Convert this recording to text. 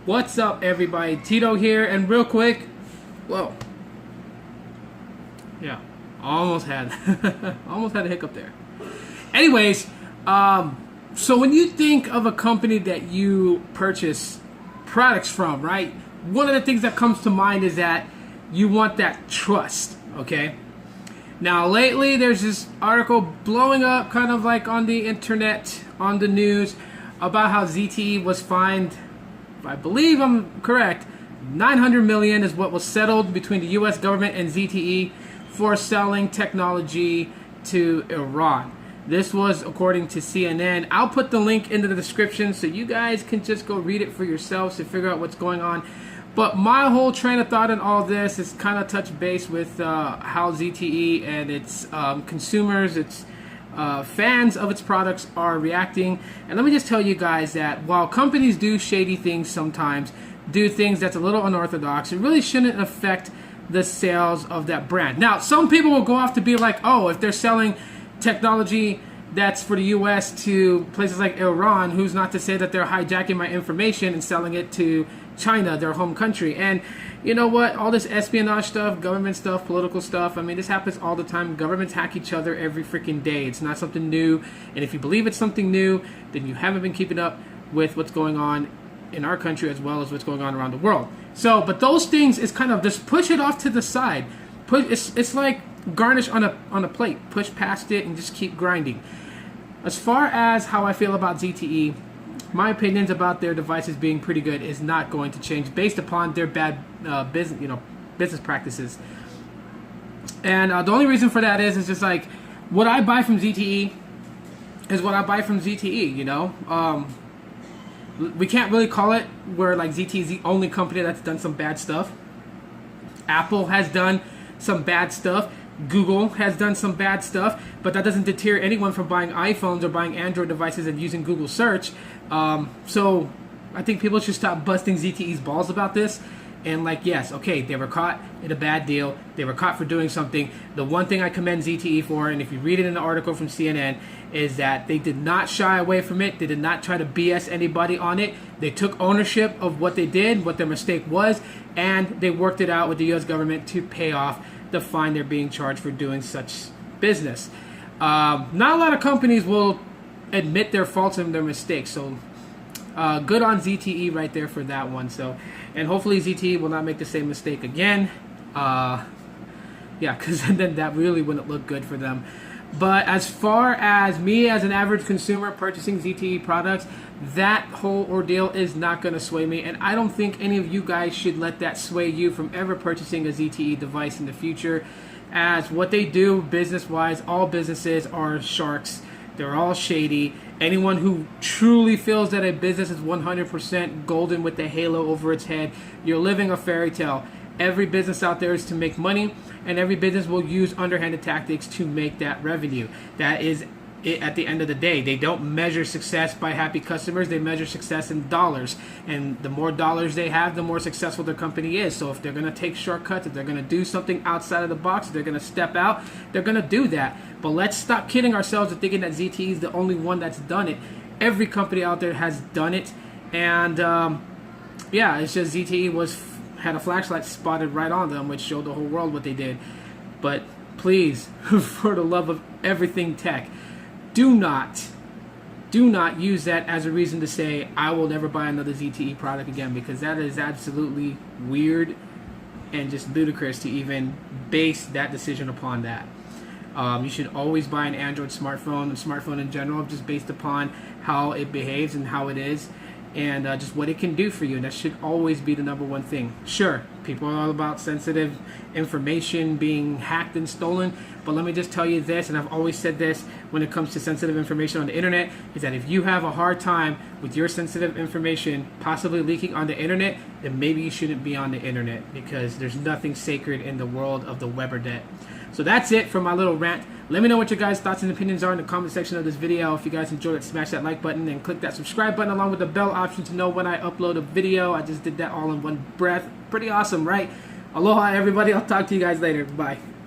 What's up, everybody? Tito here, and real quick, whoa, yeah, almost had a hiccup there. Anyways, so when you think of a company that you purchase products from, right? One of the things that comes to mind is that you want that trust, okay? Now, lately, there's this article blowing up kind of like on the internet, on the news, about how ZTE was fined, if I believe I'm correct, $900 million is what was settled between the U.S. government and ZTE for selling technology to Iran. This was according to CNN. I'll put the link into the description so you guys can just go read it for yourselves to figure out what's going on. But my whole train of thought in all this is kind of touch base with how ZTE and its consumers, its fans of its products are reacting. And let me just tell you guys that while companies do shady things sometimes, do things that's a little unorthodox, it really shouldn't affect the sales of that brand. Now, some people will go off to be like, oh, if they're selling technology that's for the US to places like Iran, who's not to say that they're hijacking my information and selling it to China, their home country. And you know what? All this espionage stuff, government stuff, political stuff, I mean, this happens all the time. Governments hack each other every freaking day. It's not something new. And if you believe it's something new, then you haven't been keeping up with what's going on in our country as well as what's going on around the world. So, but those things is kind of just push it off to the side. It's like garnish on a plate. Push past it and just keep grinding. As far as how I feel about ZTE, my opinions about their devices being pretty good is not going to change based upon their bad business practices. And the only reason for that is just like what I buy from ZTE is what I buy from ZTE. You know, we can't really call it where like ZTE is the only company that's done some bad stuff. Apple has done some bad stuff. Google has done some bad stuff, but that doesn't deter anyone from buying iPhones or buying Android devices and using Google search. So I think people should stop busting ZTE's balls about this. And like, yes, okay, they were caught in a bad deal. They were caught for doing something. The one thing I commend ZTE for, and if you read it in the article from CNN, is that they did not shy away from it. They did not try to BS anybody on it. They took ownership of what they did, what their mistake was, and they worked it out with the U.S. government to pay off the fine they're being charged for doing such business. Not a lot of companies will admit their faults and their mistakes, so good on ZTE right there for that one. So, and hopefully ZTE will not make the same mistake again. Yeah, because then that really wouldn't look good for them. But as far as me as an average consumer purchasing ZTE products, that whole ordeal is not going to sway me, and I don't think any of you guys should let that sway you from ever purchasing a ZTE device in the future, as what they do business-wise, all businesses are sharks. They're all shady. Anyone who truly feels that a business is 100% golden with the halo over its head, you're living a fairy tale. Every business out there is to make money, and every business will use underhanded tactics to make that revenue. That is it at the end of the day. They don't measure success by happy customers. They measure success in dollars. And the more dollars they have, the more successful their company is. So if they're going to take shortcuts, if they're going to do something outside of the box, if they're going to step out, they're going to do that. But let's stop kidding ourselves and thinking that ZTE is the only one that's done it. Every company out there has done it. And yeah, it's just ZTE had a flashlight spotted right on them, which showed the whole world what they did. But please, for the love of everything tech, do not use that as a reason to say, I will never buy another ZTE product again, because that is absolutely weird and just ludicrous to even base that decision upon that. You should always buy an Android smartphone, a smartphone in general, just based upon how it behaves and how it is, and just what it can do for you. And that should always be the number one thing. Sure, people are all about sensitive information being hacked and stolen, but let me just tell you this, and I've always said this when it comes to sensitive information on the internet, is that if you have a hard time with your sensitive information possibly leaking on the internet, then maybe you shouldn't be on the internet, because there's nothing sacred in the world of the Webernet. So that's it for my little rant. Let me know what your guys' thoughts and opinions are in the comment section of this video. If you guys enjoyed it, smash that like button and click that subscribe button along with the bell option to know when I upload a video. I just did that all in one breath. Pretty awesome, right? Aloha, everybody. I'll talk to you guys later. Bye.